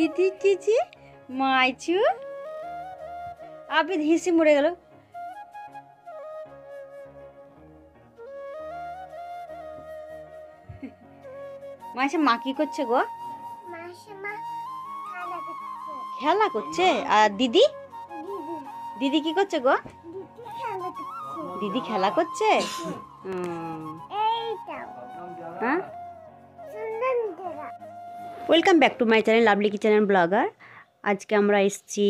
ইদিকেছি মাইচু আবিদ হিসি মরে গেল। মাইশা মা কি করছে গো? খেলা করছে। আর দিদি দিদি কি করছে গো? দিদি খেলা করছে। হ্যাঁ, welcome back to my channel lovely kitchen and blogger. আজকে আমরা এসেছি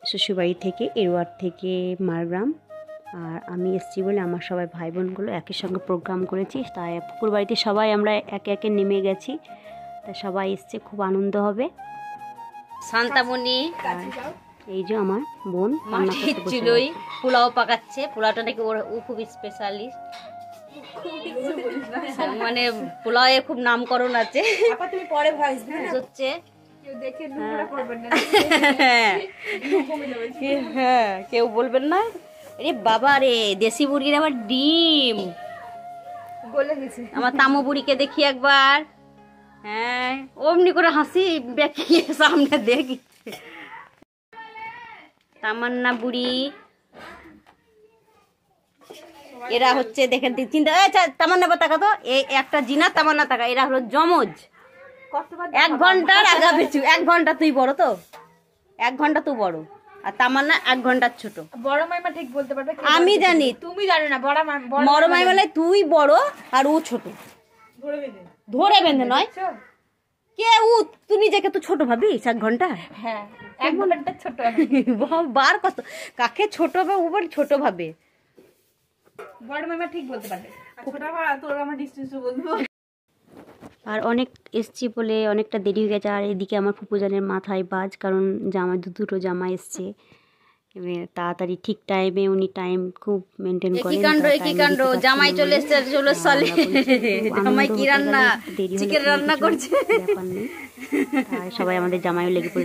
শ্বশুরবাড়ি থেকে, এরওয়ার থেকে মারগ্রাম। আর আমি এসেছি বলে আমার সবাই ভাই বোনগুলো একই সঙ্গে প্রোগ্রাম করেছি, তাই পুকুর বাড়িতে সবাই আমরা একে একে নেমে গেছি। তাই সবাই এসছে, খুব আনন্দ হবে। শান্তামণি এই যে আমার বোন ছিলই, পোলাও পাকাচ্ছে। পোলাওটা নাকি ও খুব স্পেশালিস্ট, মানে পোলাওয়ে খুব নামকরণ আছে। তুমি পরে ভয়েস হচ্ছে হ্যাঁ, কেউ বলবেন না। আরে বাবা রে, দেশি মুরগির আবার ডিম গলে গেছে। আমার তামো বুড়িকে দেখি একবার। হ্যাঁ, অমনি করে হাসি বেঁকিয়ে সামনে দেখি। তামান্না বুড়ি, এরা হচ্ছে দেখেন চিন্তা। তামান্না তাকা তো, এই একটা জিনা তামান্না তাকা, এরা হলো জমজ। 1 ঘন্টার আগা পিছু। 1 ঘন্টা তুই বড় তো, 1 ঘন্টা তুই বড়, আর তামান্না 1 ঘন্টার ছোট। বড় মাইমা ঠিক বলতে পারবে, আমি জানি, তুমি জানো না। বড় মাইমা তুই বড় আর ও ছোট। ধরে বেঁধে নয় কে ও, তুই নিজেকে তো ছোট ভাবিস। 1 ঘন্টা, হ্যাঁ 1 ঘন্টা ছোট। বার কত কাকে ছোট ভাবে, ও বল ছোট ভাবে। বড় মাইমা ঠিক বলতে পারবে, ছোট তোর আমার ডিস্টেন্স বলবো। আর অনেক এসছি বলে অনেকটা দেরি হয়ে গেছে। আর এদিকে আমার ফুপুজানের মাথায় বাজ, কারণ জামাই দুটো জামাই এসছে। তাড়াতাড়ি ঠিক টাইমে, উনি টাইম খুব মেনটেন করেন। কি কাণ্ড, জামাই চলে এসছে 16 সালে। জামাই কি রান্না, চিকেন রান্না করছে। ব্যাপার নেই, সবাই আমাদের জামাইও লেগেছে।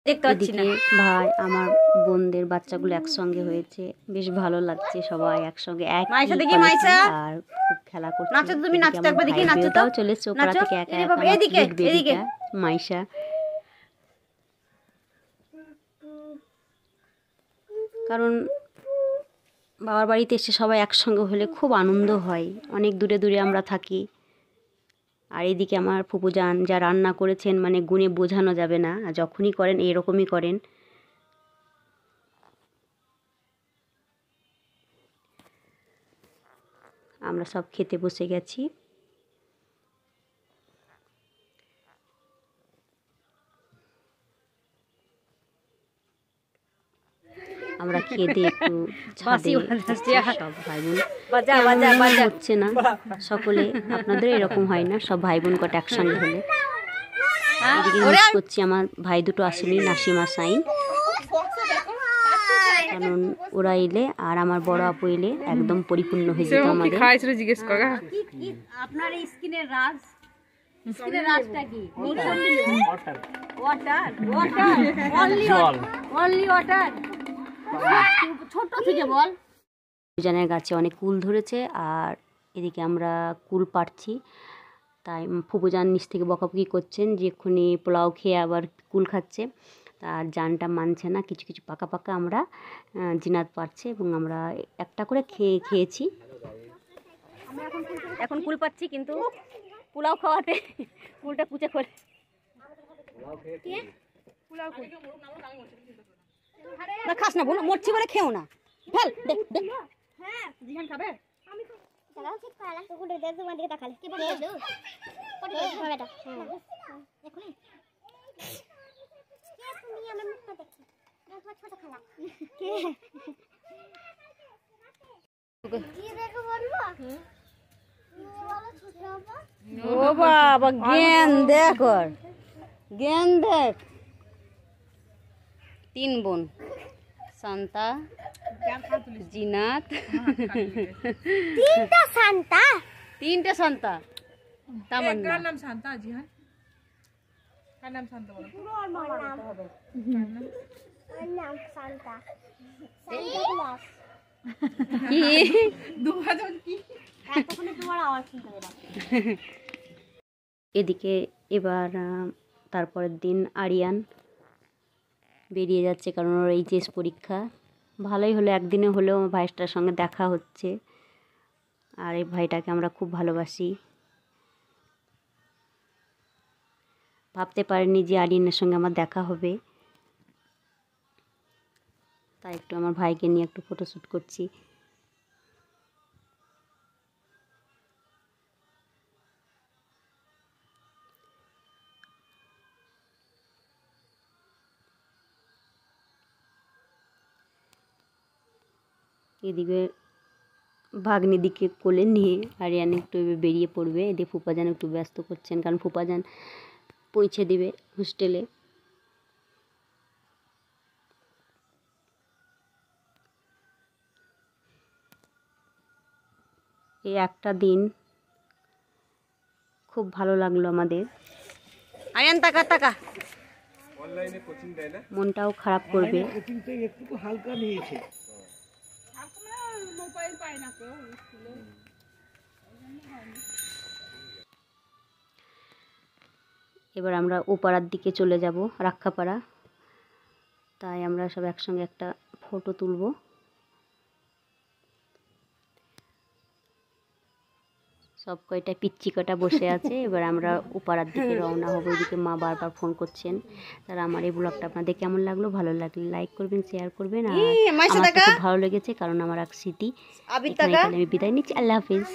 দেখতে পাচ্ছি না ভাই, আমার বোনদের বাচ্চাগুলো একসঙ্গে হয়েছে, বেশ ভালো লাগছে। সবাই একসঙ্গে আর খুব খেলা করছে। নাচো তুমি, নাচতে একবার দেখি। নাচো তো, চলে এসছে ওপরা থেকে একা একা। এদিকে মাইশা। কারণ বাবার বাড়িতে এসে সবাই একসঙ্গে হলে খুব আনন্দ হয়। অনেক দূরে দূরে আমরা থাকি। আর এদিকে আমার ফুপুজান যা রান্না করেছেন, মানে গুণে বোঝানো যাবে না। আর যখনই করেন এরকমই করেন। আমরা সব খেতে বসে গেছি। আমরা খেয়ে দিয়ে একটু ছাদে সব ভাই বোন হচ্ছে না সকলে, আপনাদের এরকম হয় না? সব ভাই বোন কটা একসঙ্গে হলে। এদিকে মিস করছি, আমার ভাই দুটো আসেনি, নাসিমা সাইন। কারণ ওরা এলে আর আমার বড় আপু এলে একদম পরিপূর্ণ হয়ে যেত আমাদের। আপনার স্কিনের রাজ, স্কিনের রাজটা কি? Only water. ছোট থেকে বল। ফুপুজানের গাছে অনেক কুল ধরেছে, আর এদিকে আমরা কুল পাড়ছি। তাই ফুপুজান নিচ থেকে বকাবকি করছেন যে এক্ষুনি পোলাও খেয়ে আবার কুল খাচ্ছে। তার জানটা মানছে না। কিছু কিছু পাকা পাকা আমরা জিনাত পারছে, এবং আমরা একটা করে খেয়েছি। এখন কুল পাচ্ছি, কিন্তু পোলাও খাওয়াতে কুলটা কুচে করে। না খাস না, বলো মরছি বলে খেও না। ফেল দেখ দেখ। হ্যাঁ জিহান খাবে। আমি তো দাঁড়াও, ঠিক খালা তো কুলে দেখ, তোমার দিকে তাকালে কি বলে দাও পড়ে যাবে বেটা। দেখুন কে তুমি আমার মুখটা দেখি, দেখো ছোট খালা কে কি দেখো বলবো। ও বাবা, জ্ঞান দেখ, ওর জ্ঞান দেখ। 3 বোন, শান্তা, জিনাত, 3টা শান্তা, 3টা শান্তা। তামান্না, কার নাম শান্তা? জিহান, কার নাম শান্তা বলো? পুরো নাম হবে, নাম শান্তা। কি দুহাজন কি এতক্ষণে তোমার আওয়াজ শুনতে পেলাম। এদিকে এবার তারপরের দিন আরিয়ান বেরিয়ে যাচ্ছে, কারণ ওর এইচএস পরীক্ষা। ভালোই হলো, একদিনে হলেও ভাইটার সঙ্গে দেখা হচ্ছে। আর এই ভাইটাকে আমরা খুব ভালোবাসি। ভাবতে পারিনি যে আরিয়ানের সঙ্গে আমার দেখা হবে, তাই একটু আমার ভাইকে নিয়ে একটু ফটোশ্যুট করছি। এদিকে ভাগ্নিদিকে কোলে নিয়ে আরিয়ান একটু বেরিয়ে পড়বে। এদিকে ফুপাজান একটু ব্যস্ত করছেন, কারণ ফুপাজান পৌঁছে দিবে হোস্টেলে। এই একটা দিন খুব ভালো লাগলো আমাদের। আরিয়ান টাকা টাকা অনলাইনে কোচিং দেয় না, মনটাও খারাপ করবে। কোচিং থেকে একটু হালকা নিয়েছে, মোবাইল পায় না তো স্কুলে। এবার আমরা ওপাড়ার দিকে চলে যাব, রাক্ষাপাড়া। তাই আমরা সব একসঙ্গে একটা ফটো তুলব। সব কয়টা পিচ্চি কটা বসে আছে। এবার আমরা ওপাড়ার দিকে রওনা হবো। এদিকে মা বারবার ফোন করছেন। তারা আমার এই ব্লগটা আপনাদের কেমন লাগলো, ভালো লাগলে লাইক করবেন, শেয়ার করবেন। আর আমার খুব ভালো লেগেছে, কারণ আমার এক স্মৃতি। এখানে আমি বিদায় নিচ্ছি। আল্লাহ হাফিজ।